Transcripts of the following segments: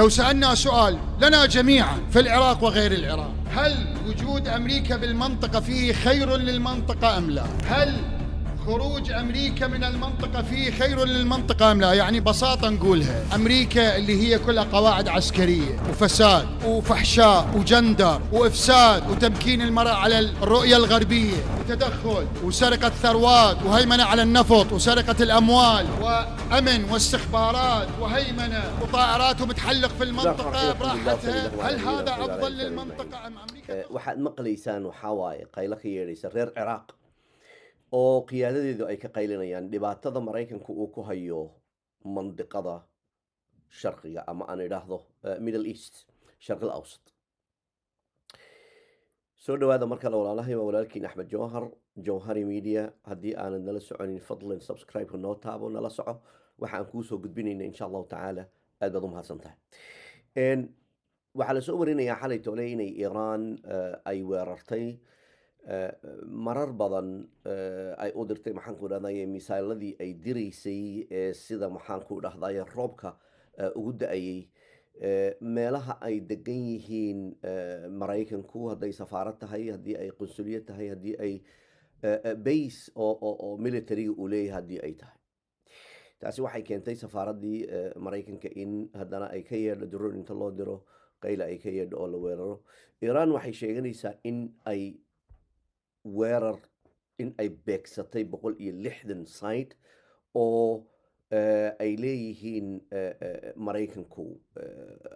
لو سألنا سؤال لنا جميعا في العراق وغير العراق: هل وجود أمريكا بالمنطقة فيه خير للمنطقة أم لا؟ هل خروج أمريكا من المنطقة فيه خير للمنطقة أم لا؟ يعني ببساطة نقولها: أمريكا اللي هي كلها قواعد عسكرية وفساد وفحشاء وجندر وإفساد وتمكين المرأة على الرؤية الغربية وتدخل وسرقة ثروات وهيمنة على النفط وسرقة الأموال وأمن واستخبارات وهيمنة وطائرات ومتحلق في المنطقة براحتها، هل هذا أفضل للمنطقة أم أمريكا؟ waxaad maqlaysaan waxaa waaye qaylo ka yeedhaysa reer ciraaq oo qiyaadadeedu ay ka qaylinayaan dhibaatada maraykanku uu ku hayo mandiqada sharqiga ama aan idhaahdo middle east sharqil awsat. soo dhawaada mar kale walaalahay, waa walaalkiin axmed jawhar, jawhari media. haddii aanad nala soconin fadlan subscribe-ka noo taabo, nala soco waxa aan kuu soo gudbinayna insha allahu tacaala. aad baad u mahadsan tahay. waxaa la soo warinayaa xalay toole inay iiraan ay weerartay marar badan ay u dirtay maxaanku dhahdaye misaaladii ay diraysay sida maxaanku dhahdaye roobka ugu da-ayay meelaha ay degan yihiin maraykanku, hadday safaarad tahay, haddii ay qunsuliyad tahay, haddii ay base oo militariga uu leeyahay haddii ay tahay. taasi waxay keentay safaaraddii maraykanka in haddana ay ka yeedho daroon inta loo diro qayla ay ka yeedho oo la weeraro. iiraan waxay sheeganaysaa in ay beegsatay 160 site oo ay leeyihiin maraykanku,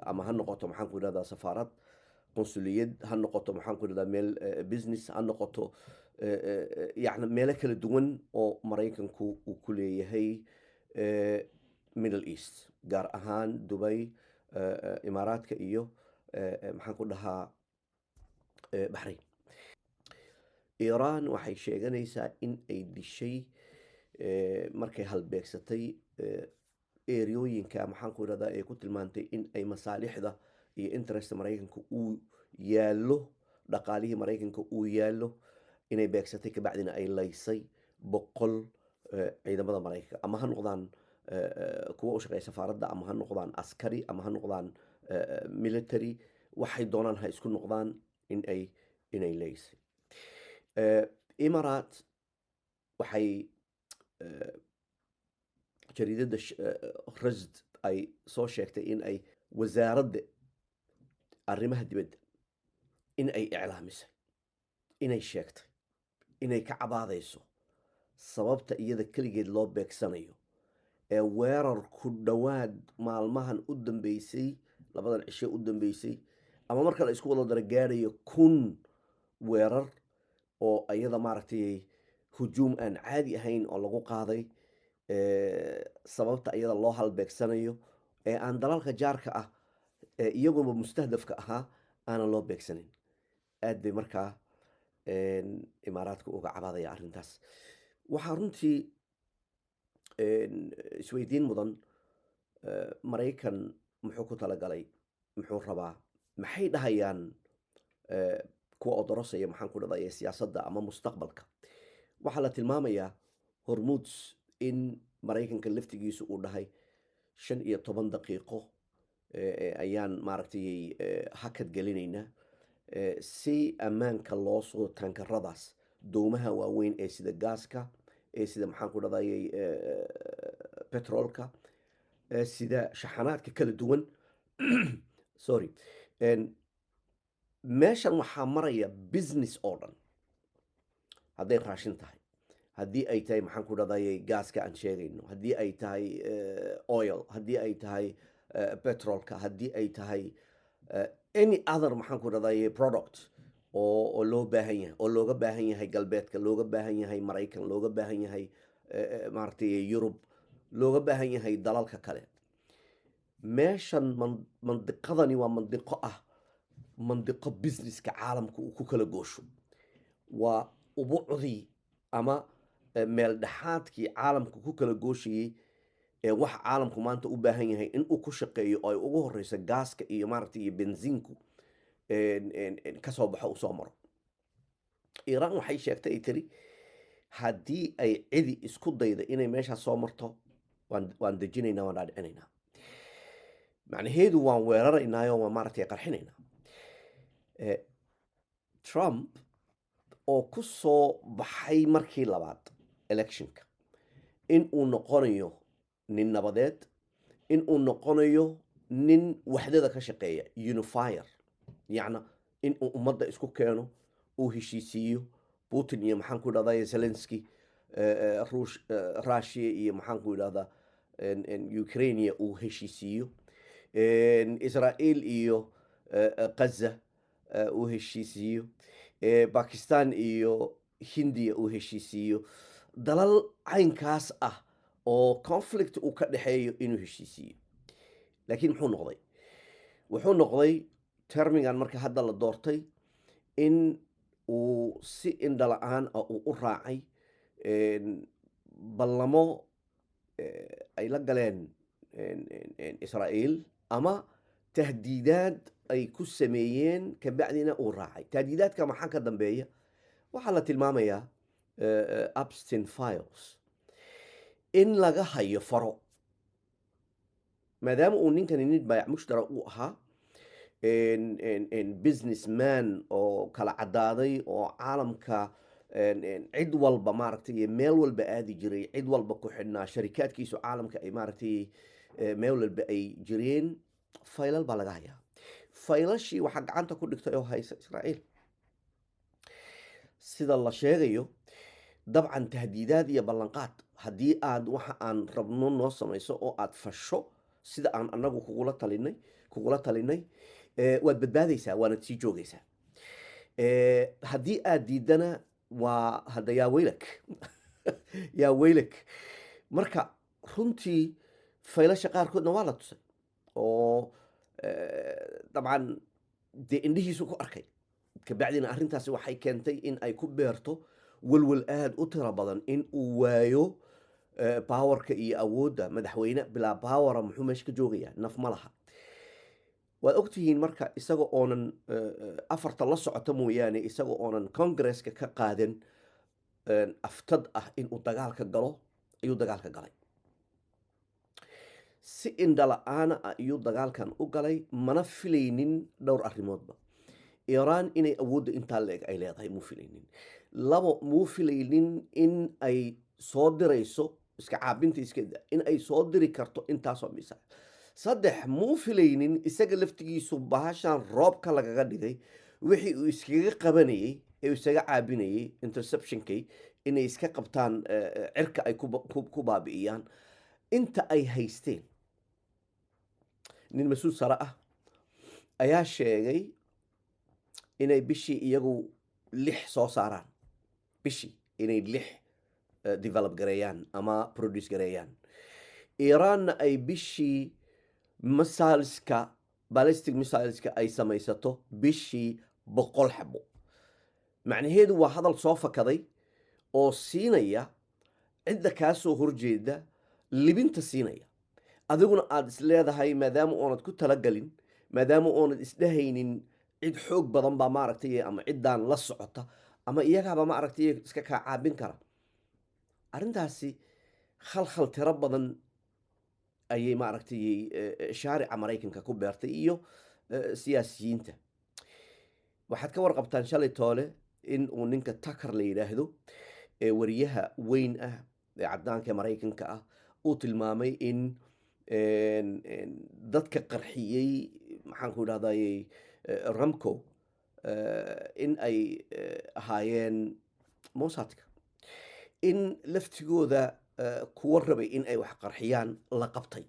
ama ha noqoto maxaanku idhahdaa safaarad, qunsuliyad, ha noqoto maxaanku idhahdaa meel business, ha noqoto yacni meelo kala duwan oo maraykanku uu ku leeyahay middle east, gaar ahaan dubay, imaaraadka iyo maxaan ku dhahaa baxrayn. iiraan waxay sheeganaysaa in ay dishay markay halbeegsatay eryooyinka maxaanku idhahdaa ay ku tilmaantay in ay masaalixda iyo interest maraykanka uu yaallo, dhaqaalihii maraykanka uu yaallo, inay beegsatay kabacdina ay laysay 100 ciidamada maraykanka, ama ha noqdaan kuwa u shaqeeya safaaradda, ama ha noqdaan askari, ama ha noqdaan military, waxay doonaan ha isku noqdaan inay laysay. imaaraat waxay jariidadda rasd ay soo sheegtay in ay wasaaradda arrimaha dibadda in ay iclaamisay, inay sheegtay inay ka cabaadayso sababta iyada keligeed loo beegsanayo ee weerar ku dhowaad maalmahan u dambeysay, 2 cisho u dambeysay, ama marka la isku wada dara gaarayo 1000 weerar oo iyada maaragtay hujuum aan caadi ahayn oo lagu qaaday. sababta iyada loo halbeegsanayo ee aan dalalka jaarka ah iyaguba mustahdafka ahaa aanan loo beegsanin. aad bay markaa imaaraadka uga cabaadaya arrintaas. waxaa runtii isweydiin mudan, maraykan muxuu ku talagalay, muxuu rabaa, maxay dhahayaan kuwa odorosaya maxaan ku dhahdaye siyaasadda ama mustaqbalka. waxaa la tilmaamayaa hormuuds in maraykanka laftigiisu uu dhahay 15 daqiiqo ayaan maaragtay hakad gelinaynaa si ammaanka loo soo tankaradaas, doomaha waaweyn ee sida gaaska, ee sida maxaan ku dhahdaye petroolka, sida shaxanaadka kala duwan. sorry. meeshan waxaa maraya business oo dhan, hadday raashin tahay, haddii ay tahay maxaan ku dhahdaye gaaska aan sheegayno, haddii ay tahay oil, haddii ay tahay petrolka, haddii ay tahay any other maxaan ku dhahdaye product oo loo baahan yahay, oo looga baahan yahay galbeedka, looga baahan yahay maraykan, looga baahan yahay maaragtay yurub, looga baahan yahay dalalka kale. meeshan mandiqadani waa mandiqo businesska caalamka uu ku kala goosho, waa ubucdii ama meel dhexaadkii caalamka ku kala gooshayey ee waxa caalamku maanta u baahan yahay in uu ku shaqeeyo, oo ay ugu horeyso gaaska iyo maaragtay iyo bensiinku kasoo baxo u soo maro. iiraan waxay sheegtay ay tiri haddii ay cidi isku dayda inay meeshaas soo marto waan dejinaynaa, waan dhaadhicinaynaa. macnaheedu waan weeraraynaayo waan maaragtay qarxinaynaa. Trump oo ku soo baxay markii labaad electionka in uu noqonayo nin nabadeed, in uu noqonayo nin waxdada ka shaqeeya, unifier, yacna in uu ummadda isku keeno, uu heshiisiiyo Putin iyo maxaan ku idhahdaa Zelensky, Russia iyo maxaan ku idhahdaa Ukraine uu heshiisiiyo, Israel iyo Gaza uu heshiisiiyo, Pakistan iyo Hindiya uu heshiisiiyo, dalal caynkaas ah oo conflict uu ka dhexeeyo inuu heshiisiiyo. laakiin muxuu noqday? wuxuu noqday termigan marka hadda la doortay in uu si indhala-aan ah uu u raacay ballamo ay la galeen Israel ama tahdiidaad ay ku sameeyeen kabacdina uu raacay. tahdiidaadka maxaa ka dambeeya? waxaa la tilmaamayaa Epstein files in laga hayo faro, maadaama uu ninkani nin baayac mushtara u ahaa, businessman oo kala caddaaday oo caalamka cid walba maaragtay iyo meel walba aadi jiray, cid walba ku xidhnaa, sharikaadkiisu caalamka ay maaragtay meel walba ay jireen. faylal baa laga hayaa. faylashii waxaa gacanta ku dhigtay oo haysa Israel. sida la sheegayo dabcan tahdiidaad iyo ballanqaad, haddii aad waxa aan rabno noo samayso oo aad fasho sida aan anagu kugula talinay waad badbaadaysaa, waanad sii joogaysaa. haddii aad diidana waa hadda yaa weylak yaa weylak. marka runtii faylasha qaarkoodna waa la tusay oo dabcan dee indhihiisu ku arkay, kabacdina arrintaasi waxay keentay in ay ku beerto walwal aad u tiro badan in uu waayo powerka iyo awoodda. madaxweyne bilaa powera muxuu meesha ka joogayaa? naf ma laha. waad ogtihiin marka isaga oonan afarta la socota mooyaane, isaga oonan congresska ka qaadan aftad ah inuu dagaalka galo, ayuu dagaalka galay. si indhala-aana ah ayuu dagaalkan u galay, mana filaynin dhowr arrimoodba. iiraan inay awoodda intaa leeg ay leedahay muu filaynin. labo, muu filaynin in ay soo dirayso iska caabinta iskada, in ay soo diri karto intaasoo misa. saddex, muu filaynin isaga laftigiisu bahashan roobka lagaga dhigay wixii uu iskaga qabanayey ee uu isaga caabinayey interceptionkay inay iska qabtaan, cirka ay ku baabi'iyaan inta ay haysteen. nin mas-uul sare ah ayaa sheegay inay bishii iyagu 6 soo saaraan, bishii inay 6 develop gareeyaan ama produce gareeyaan. iiraanna ay bishii missileska, ballistic missileska ay samaysato bishii 100 xabo. macnaheedu waa hadal soo fakaday oo siinaya cidda kaa soo horjeeda libinta siinaya. adiguna aad is leedahay maadaama oonad ku talagalin, maadaama oonad isdhahaynin cid xoog badan baa maaragtay ama ciddaan la socota ama iyagaaba maaragtay iska kaa caabin kara. arrintaasi khalkhal tiro badan ayay maaragtay shaarica maraykanka ku beertay iyo siyaasiyiinta. waxaad ka warqabtaan shalay toole in uu ninka Tucker la yidhaahdo ee wariyaha weyn ah ee caddaanka maraykanka ah uu tilmaamay in dadka qarxiyey maxaan ku idhahday Ramco in ay ahaayeen Mossadka, in laftigooda kuwa rabay in ay wax qarxiyaan la qabtay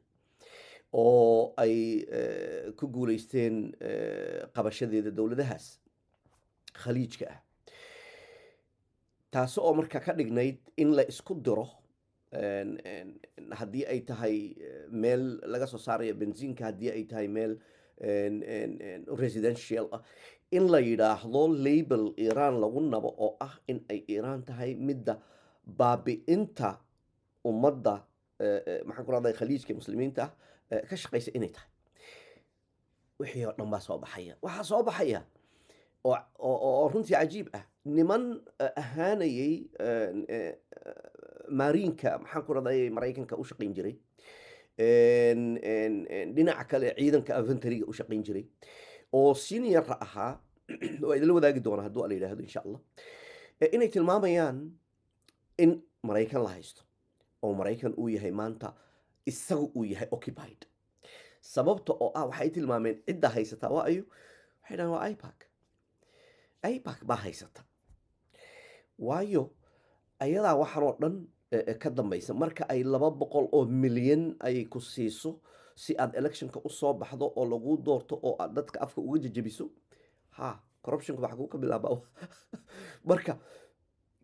oo ay ku guuleysteen qabashadeeda dowladahaas khaliijka ah. taasi oo marka ka dhignayd in la isku diro, haddii ay tahay meel laga soo saarayo bensiinka, haddii ay tahay meel residential ah, in la yidhaahdo label iiraan lagu nabo oo ah in ay iiraan tahay midda baabi'inta ummadda maxaan ku rahday khaliijka muslimiinta ka shaqaysa inay tahay. wixii oo dhan baa soo baxaya. waxaa soo baxaya oo runtii cajiib ah, niman ahaanayay maariinka maxaan ku rahday maraykanka u shaqayn jiray dhinaca kale ciidanka infantryga u shaqayn jiray oo senior ahaa waa idinla wadaagi doona hadduu alla yidhaahdo insha allah inay tilmaamayaan in maraykan la haysto oo maraykan uu yahay maanta isagu uu yahay occupied sababta oo ah waxay tilmaameen cidda haysataa waa ayo waxay dhahaan waa ipac baa haysata waayo ayadaa waxaan oo dhan ka dambaysa marka ay 200 oo milyan ay ku siiso si aad electionka u soo baxdo oo lagu doorto oo aad dadka afka uga jajabiso ha corruptionka waxa ku ka bilaabaa marka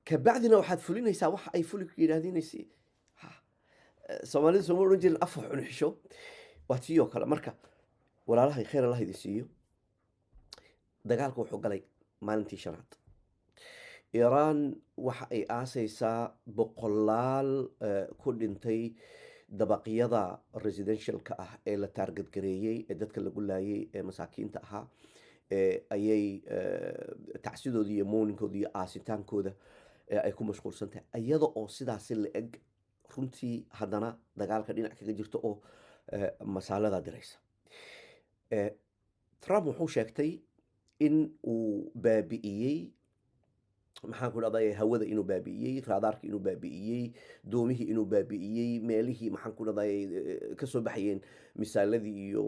kabacdina waxaad fulinaysaa waxa ay fuli ku yidhaahdinaysi ha soomaalida soo oran jirin af xun xisho waa tiyo kale marka walaalahay khayr allah idin siiyo dagaalku wuxuu galay maalintii shanaad iiraan waxa ay aasaysaa boqolaal ku dhintay dabaqyada residentialka ah ee la taargad gareeyey ee dadka lagu laayay ee masaakiinta ahaa ayay tacsidoodii iyo mooninkoodii iyo aasitaankooda ay ku mashquulsan tahay iyada oo sidaasi la eg runtii haddana dagaalka dhinac kaga jirto oo masaalada diraysa trump wuxuu sheegtay in uu baabi'iyey maxaan ku dhahday hawada inuu baabi'iyey raadaarka inuu baabi'iyey doomihii inuu baabi'iyey meelihii maxaan ku dhahday ka soo baxayeen misaaladii iyo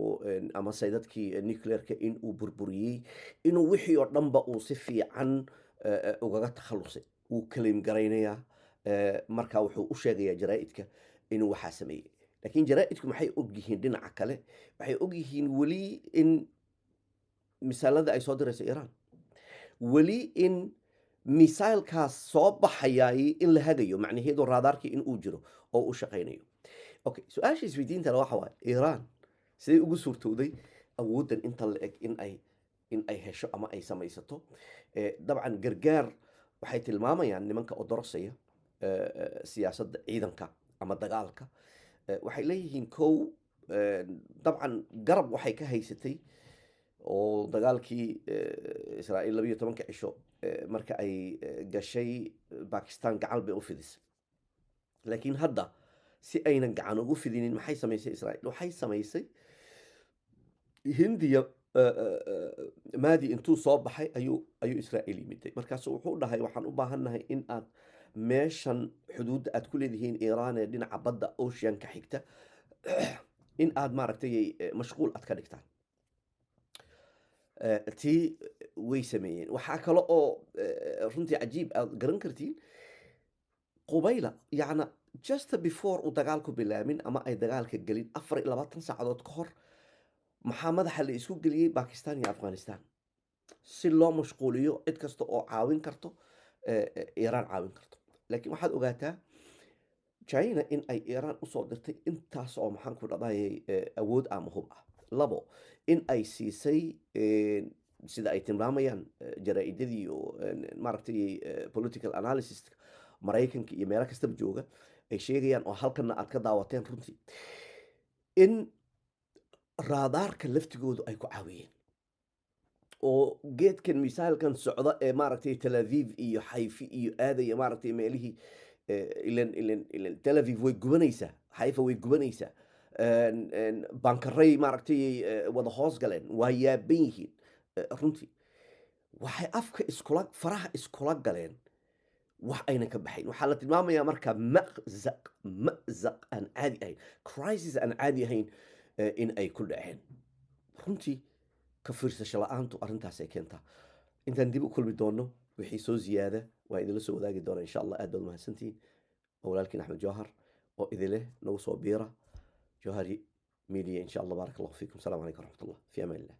ama saydadkii nuclearka in uu burburiyey inuu wixii oo dhanba uu si fiican ugaga takhalusay wuu claim garaynayaa marka wuxuu u sheegayaa jaraa'idka inuu waxaa sameeyey laakiin jaraa'idku maxay ogyihiin dhinaca kale waxay ogyihiin weli in misaalada ay soo dirayso iiraan weli in misailkaas soo baxayay in la hagayo macnaheedu raadaarkii in uu jiro oo u shaqaynayo okay su-aasha isweydiintana waxa waaye iiraan siday ugu suurtowday awooddan intan la eg in ay hesho ama ay samaysato dabcan gargaar waxay tilmaamayaan nimanka odorosaya siyaasadda ciidanka ama dagaalka waxay leeyihiin kow dabcan garab waxay ka haysatay oo dagaalkii israa'iil 12 cisho marka ay gashay Pakistan gacan bay u fidisay laakiin hadda si aynan gacan ugu fidinin maxay samaysay Israa'iil waxay samaysay Hindiya maadi intuu soo baxay ayuu Israa'iil yimiday markaas wuxuu dhahay waxaan u baahannahay in aad meeshan xuduudda aad ku leedihiin Iiraan ee dhinaca badda ocean ka xigta in aad maaragtay mashquul aad ka dhigtaan tii way sameeyeen waxaa kale oo runtii cajiib aad garan kartiin qubayla yacna just before uu dagaalku bilaamin ama ay dagaalka gelin 24 saacadood ka hor maxaa madaxa la isku geliyey Pakistan iyo Afghanistan si loo mashquuliyo cid kasta oo caawin karto Iiraan caawin karto laakiin waxaad ogaataa China in ay Iiraan u soo dirtay intaas oo maxaan ku dhadayay awood ama hub ah labo in ay siisay sida ay tilmaamayaan jaraa'idadii iyo maaragtay political analysis maraykanka iyo meelo kastaba jooga ay sheegayaan oo halkana aad ka daawateen runtii in raadaarka laftigoodu ay ku caawiyeen oo geedkan misaalkan socda ee maaragtay Tel Aviv iyo Haifa iyo aadaya maaragtay meelihii ilan Tel Aviv way gubanaysaa Haifa way gubanaysaa bankaray maaragtay wada hoos galeen waa yaaban yihiin runtii waxay afka iskula faraha iskula galeen wax ayna ka baxayn waxaa la tilmaamayaa marka ma'zaq aan caadi ahayn crisis aan caadi ahayn in ay ku dhaceen runtii ka fiirsasho la'aantu arrintaasay keentaa intaan dib u kulmi doono wixii soo ziyaada waa idinla soo wadaagi doona insha allah aad baad mahadsantihiin walaalkiin axmed jawhar oo idileh nagu soo biira جوهري ميديا إن شاء الله بارك الله فيكم السلام عليكم ورحمة الله في أمان الله